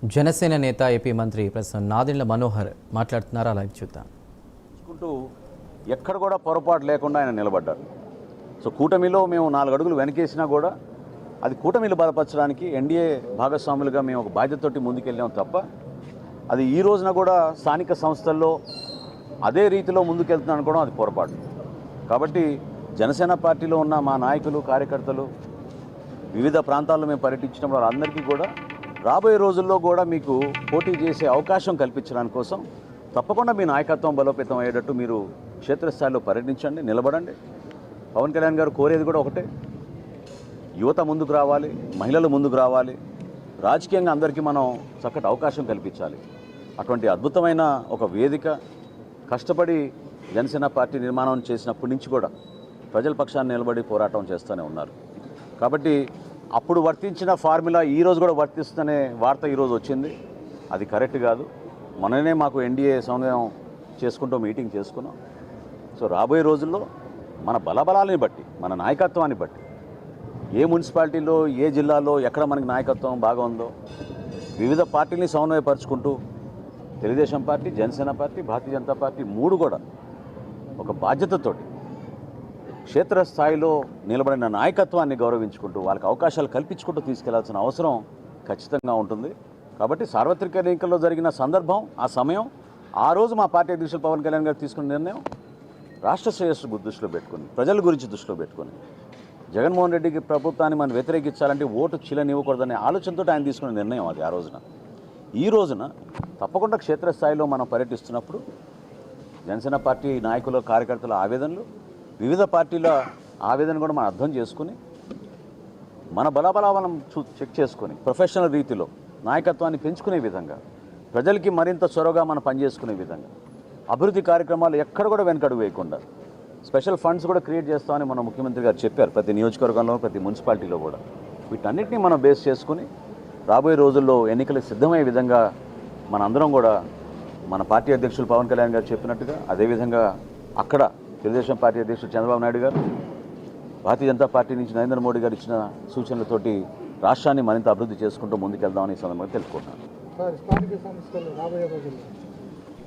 జనసేన నేత ఏపీ మంత్రి ప్రస్తుతం నాదెండ్ల మనోహర్ మాట్లాడుతున్నారు. లైవ్ చూద్దాం. ఎక్కడ కూడా పొరపాటు లేకుండా ఆయన నిలబడ్డారు. సో కూటమిలో మేము 4 అడుగులు వెనకేసినా కూడా అది కూటమిలు బలపరచడానికి ఎన్డీఏ భాగస్వాములుగా మేము ఒక బాధ్యతతోటి ముందుకెళ్ళాం తప్ప అది ఈ రోజున కూడా స్థానిక సంస్థల్లో అదే రీతిలో ముందుకెళ్తున్నాను అనుకోవడం అది పొరపాటు. కాబట్టి జనసేన పార్టీలో ఉన్న మా నాయకులు కార్యకర్తలు వివిధ ప్రాంతాల్లో మేము పర్యటించినప్పుడు వాళ్ళందరికీ కూడా రాబోయే రోజుల్లో కూడా మీకు పోటీ చేసే అవకాశం కల్పించడానికి కోసం తప్పకుండా మీ నాయకత్వం బలోపేతం అయ్యేటట్టు మీరు క్షేత్రస్థాయిలో పర్యటించండి, నిలబడండి. పవన్ కళ్యాణ్ గారు కోరేది కూడా ఒకటే, యువత ముందుకు రావాలి, మహిళలు ముందుకు రావాలి, రాజకీయంగా అందరికీ మనం చక్కటి అవకాశం కల్పించాలి. అటువంటి అద్భుతమైన ఒక వేదిక కష్టపడి జనసేన పార్టీ నిర్మాణం చేసినప్పటి నుంచి కూడా ప్రజల పక్షాన్ని నిలబడి పోరాటం చేస్తూనే ఉన్నారు. కాబట్టి అప్పుడు వర్తించిన ఫార్ములా ఈరోజు కూడా వర్తిస్తుందనే వార్త ఈరోజు వచ్చింది. అది కరెక్ట్ కాదు. మొన్ననే మాకు ఎన్డీఏ సమన్వయం చేసుకుంటూ మీటింగ్ చేసుకున్నాం. సో రాబోయే రోజుల్లో మన బలబలాలని బట్టి, మన నాయకత్వాన్ని బట్టి, ఏ మున్సిపాలిటీలో ఏ జిల్లాలో ఎక్కడ మనకి నాయకత్వం బాగా ఉందో వివిధ పార్టీలని సమన్వయపరుచుకుంటూ Telugu Desam party, Janasena party, Bharatiya Janata party 3 కూడా ఒక బాధ్యతతోటి క్షేత్రస్థాయిలో నిలబడిన నాయకత్వాన్ని గౌరవించుకుంటూ వాళ్ళకి అవకాశాలు కల్పించుకుంటూ తీసుకెళ్లాల్సిన అవసరం ఖచ్చితంగా ఉంటుంది. కాబట్టి సార్వత్రిక ఎన్నికల్లో జరిగిన సందర్భం, ఆ సమయం, ఆ రోజు మా పార్టీ అధ్యక్షులు పవన్ కళ్యాణ్ గారు తీసుకున్న నిర్ణయం రాష్ట్ర శ్రేయస్సు దృష్టిలో పెట్టుకుని, ప్రజల గురించి దృష్టిలో పెట్టుకుని, జగన్మోహన్ రెడ్డికి ప్రభుత్వాన్ని మనం వ్యతిరేకించాలంటే ఓటు చీలనివ్వకూడదనే ఆలోచనతో ఆయన తీసుకున్న నిర్ణయం అది ఆ రోజున. ఈ రోజున తప్పకుండా క్షేత్రస్థాయిలో మనం పర్యటిస్తున్నప్పుడు జనసేన పార్టీ నాయకుల కార్యకర్తల ఆవేదనలు, వివిధ పార్టీల ఆవేదన కూడా మనం అర్థం చేసుకుని మన బలాబలాలను చెక్ చేసుకొని ప్రొఫెషనల్ రీతిలో నాయకత్వాన్ని పెంచుకునే విధంగా, ప్రజలకి మరింత చొరవగా మనం పనిచేసుకునే విధంగా, అభివృద్ధి కార్యక్రమాలు ఎక్కడ కూడా వెనకడుగు వేయకుండా స్పెషల్ ఫండ్స్ కూడా క్రియేట్ చేస్తామని మన ముఖ్యమంత్రి గారు చెప్పారు. ప్రతి నియోజకవర్గంలో, ప్రతి మున్సిపాలిటీలో కూడా వీటన్నిటిని మనం బేస్ చేసుకుని రాబోయే రోజుల్లో ఎన్నికలకు సిద్ధమయ్యే విధంగా మనందరం కూడా మన పార్టీ అధ్యక్షులు పవన్ కళ్యాణ్ గారు చెప్పినట్టుగా అదేవిధంగా అక్కడ తెలుగుదేశం పార్టీ అధ్యక్షుడు చంద్రబాబు నాయుడు గారు, భారతీయ జనతా పార్టీ నుంచి నరేంద్ర మోడీ గారు ఇచ్చిన సూచనలతోటి రాష్ట్రాన్ని మరింత అభివృద్ధి చేసుకుంటూ ముందుకెళ్దామని ఈ సందర్భంగా తెలుసుకుంటున్నాను.